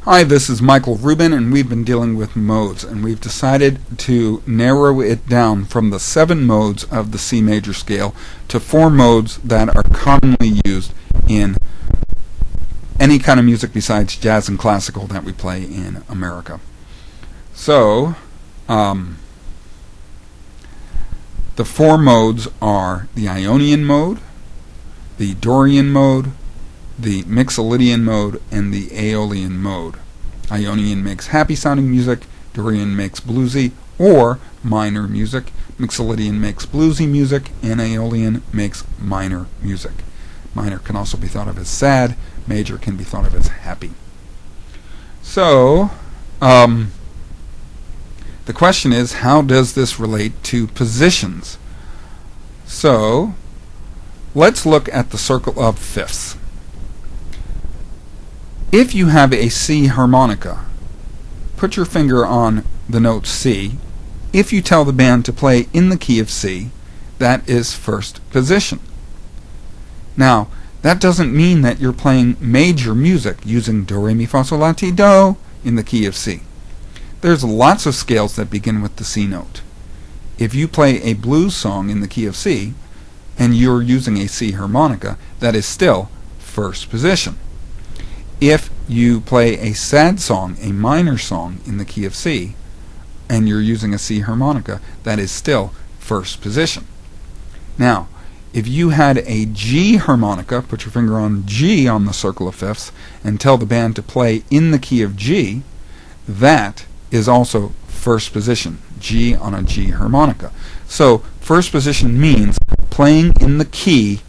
Hi, this is Michael Rubin, and we've been dealing with modes, and we've decided to narrow it down from the 7 modes of the C major scale to 4 modes that are commonly used in any kind of music besides jazz and classical that we play in America. So, the 4 modes are the Ionian Mode, the Dorian Mode, the Mixolydian Mode, and the Aeolian Mode. Ionian makes happy sounding music, Dorian makes bluesy or minor music, Mixolydian makes bluesy music, and Aeolian makes minor music. Minor can also be thought of as sad, major can be thought of as happy. So, the question is, how does this relate to positions? So, let's look at the circle of fifths. If you have a C harmonica, put your finger on the note C. If you tell the band to play in the key of C, that is first position. Now, that doesn't mean that you're playing major music using do, re, mi, fa, sol, la, ti, do in the key of C. There's lots of scales that begin with the C note. If you play a blues song in the key of C, and you're using a C harmonica, that is still first position. If you play a sad song, a minor song in the key of C, and you're using a C harmonica, that is still first position. Now, if you had a G harmonica, put your finger on G on the circle of fifths, and tell the band to play in the key of G, that is also first position, G on a G harmonica. So, first position means playing in the key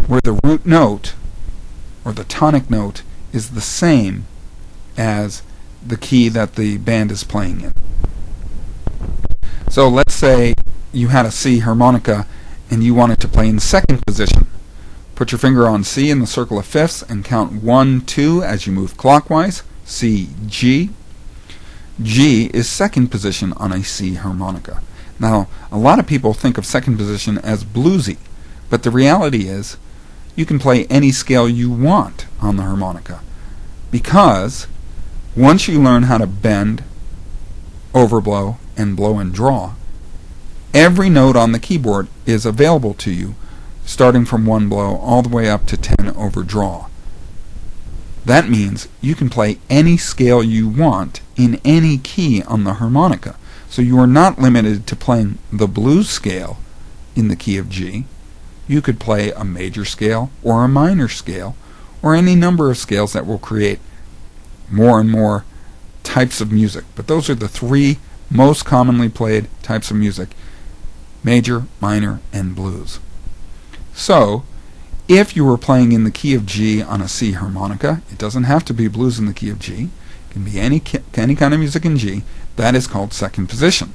where the root note or the tonic note is the same as the key that the band is playing in. So let's say you had a C harmonica and you wanted to play in second position. Put your finger on C in the circle of fifths and count 1, 2 as you move clockwise. C, G. G is second position on a C harmonica. Now, a lot of people think of second position as bluesy, but the reality is you can play any scale you want on the harmonica, because once you learn how to bend, overblow, and blow and draw, every note on the keyboard is available to you, starting from 1 blow all the way up to 10 overdraw. That means you can play any scale you want in any key on the harmonica. So you are not limited to playing the blues scale in the key of G. You could play a major scale or a minor scale or any number of scales that will create more and more types of music. But those are the 3 most commonly played types of music: major, minor, and blues. So, if you were playing in the key of G on a C harmonica, it doesn't have to be blues in the key of G. It can be any kind of music in G. That is called second position.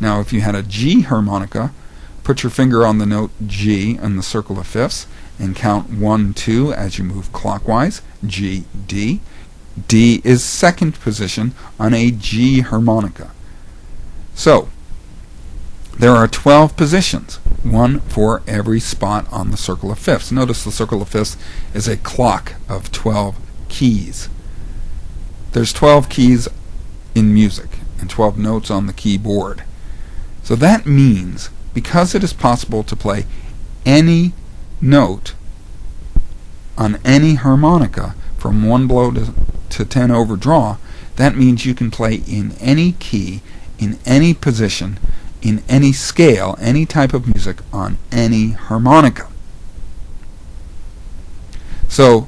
Now, if you had a G harmonica, put your finger on the note G in the circle of fifths and count 1, 2 as you move clockwise. G, D. D is second position on a G harmonica. So, there are 12 positions, 1 for every spot on the circle of fifths. Notice the circle of fifths is a clock of 12 keys. There's 12 keys in music and 12 notes on the keyboard. So that means, because it is possible to play any note on any harmonica from 1 blow to 10 overdraw, that means you can play in any key, in any position, in any scale, any type of music on any harmonica. So,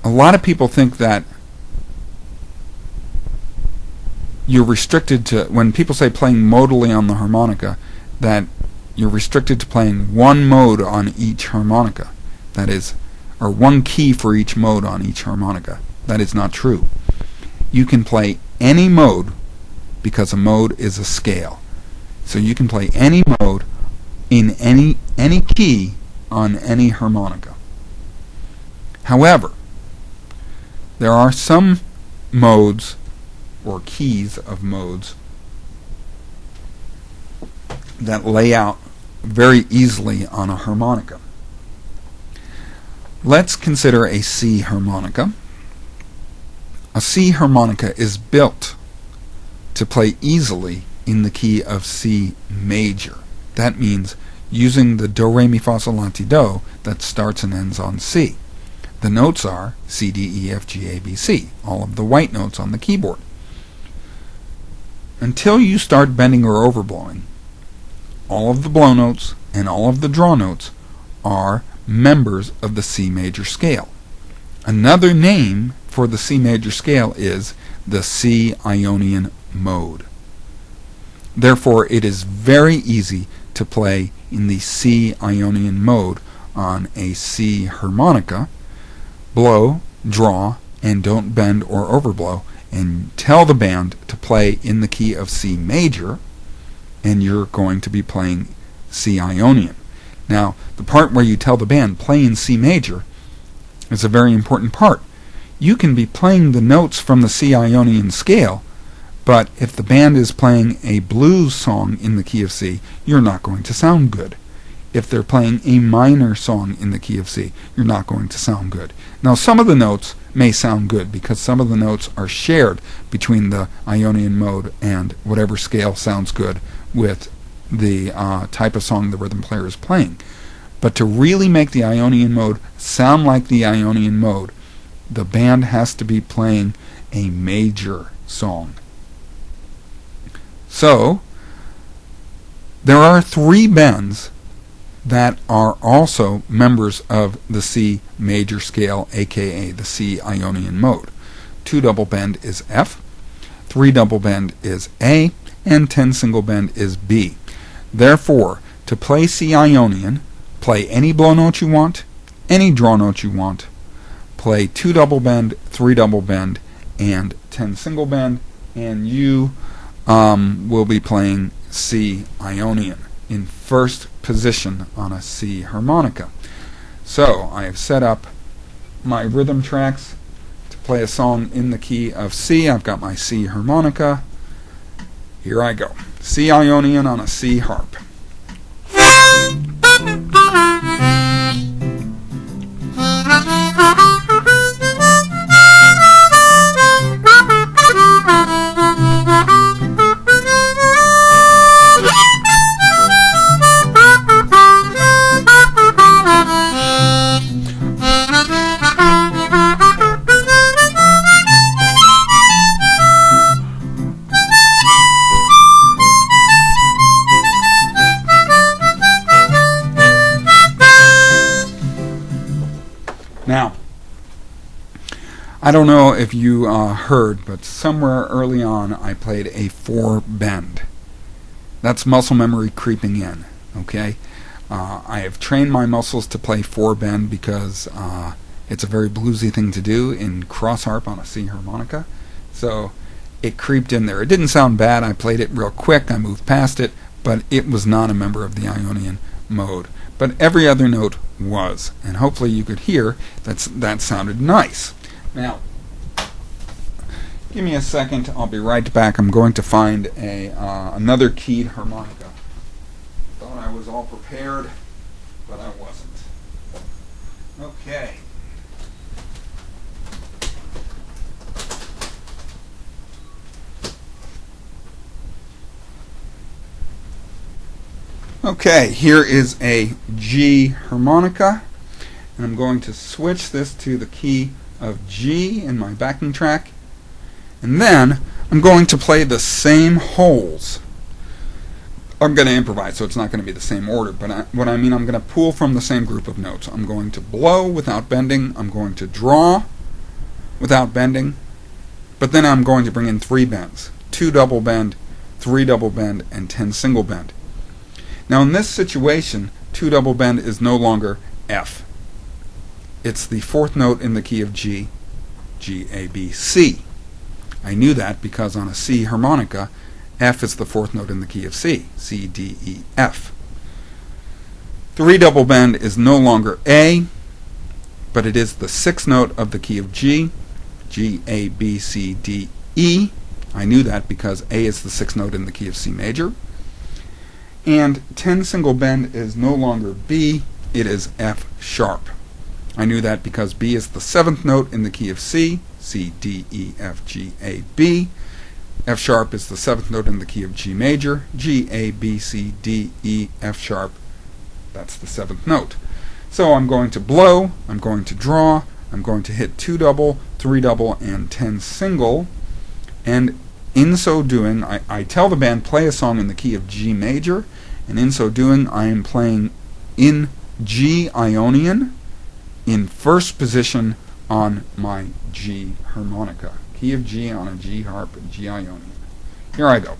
a lot of people think that you're restricted to, when people say playing modally on the harmonica, that you're restricted to playing 1 mode on each harmonica. That is, or 1 key for each mode on each harmonica. That is not true. You can play any mode, because a mode is a scale. So you can play any mode in any key on any harmonica. However, there are some modes or keys of modes that lay out very easily on a harmonica. Let's consider a C harmonica. A C harmonica is built to play easily in the key of C major. That means using the do, re, mi, fa, sol, la, ti, do that starts and ends on C. The notes are C, D, E, F, G, A, B, C, all of the white notes on the keyboard. Until you start bending or overblowing, all of the blow notes and all of the draw notes are members of the C major scale. Another name for the C major scale is the C Ionian Mode. Therefore, it is very easy to play in the C Ionian Mode on a C harmonica. Blow, draw, and don't bend or overblow, and tell the band to play in the key of C major, and you're going to be playing C Ionian. Now, the part where you tell the band play in C major is a very important part. You can be playing the notes from the C Ionian scale, but if the band is playing a blues song in the key of C, you're not going to sound good. If they're playing a minor song in the key of C, you're not going to sound good. Now, some of the notes may sound good because some of the notes are shared between the Ionian mode and whatever scale sounds good with the type of song the rhythm player is playing. But to really make the Ionian mode sound like the Ionian mode, the band has to be playing a major song. So, there are 3 bends that are also members of the C major scale, aka the C Ionian mode. 2 double bend is F, 3 double bend is A, and 10 single bend is B. Therefore, to play C Ionian, play any blow note you want, any draw note you want, play 2 double bend, 3 double bend, and 10 single bend, and you will be playing C Ionian in first position on a C harmonica. So I have set up my rhythm tracks to play a song in the key of C. I've got my C harmonica. Here I go. C Ionian on a C harp. Now, I don't know if you heard, but somewhere early on I played a 4 bend. That's muscle memory creeping in, okay? I have trained my muscles to play 4 bend because it's a very bluesy thing to do in cross harp on a C harmonica. So it creeped in there. It didn't sound bad. I played it real quick. I moved past it, but it was not a member of the Ionian mode. But every other note was, and hopefully you could hear that sounded nice. Now, give me a second. I'll be right back. I'm going to find another keyed harmonica. Thought I was all prepared, but I wasn't. Okay. Okay, here is a G harmonica, and I'm going to switch this to the key of G in my backing track, and then I'm going to play the same holes. I'm going to improvise, so it's not going to be the same order, but what I mean, I'm going to pull from the same group of notes. I'm going to blow without bending, I'm going to draw without bending, but then I'm going to bring in 3 bends, 2 double bend, 3 double bend, and 10 single bend. Now in this situation, 2 double bend is no longer F. It's the 4th note in the key of G, G, A, B, C. I knew that because on a C harmonica, F is the 4th note in the key of C, C, D, E, F. 3 double bend is no longer A, but it is the 6th note of the key of G, G, A, B, C, D, E. I knew that because A is the 6th note in the key of C major. And 10 single bend is no longer B, it is F sharp. I knew that because B is the 7th note in the key of C, C, D, E, F, G, A, B. F sharp is the 7th note in the key of G major, G, A, B, C, D, E, F sharp. That's the 7th note. So I'm going to blow, I'm going to draw, I'm going to hit 2 double, 3 double, and 10 single. And in so doing, I tell the band play a song in the key of G major, and in so doing I am playing in G Ionian in first position on my G harmonica. Key of G on a G harp, G Ionian. Here I go.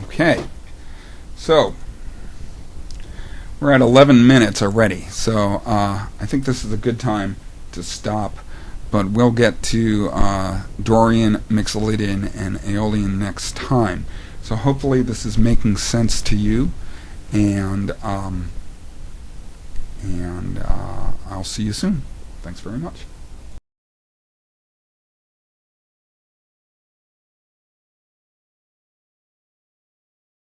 Okay, so we're at 11 minutes already, so I think this is a good time to stop, but we'll get to Dorian, Mixolydian, and Aeolian next time. So hopefully this is making sense to you, and I'll see you soon. Thanks very much.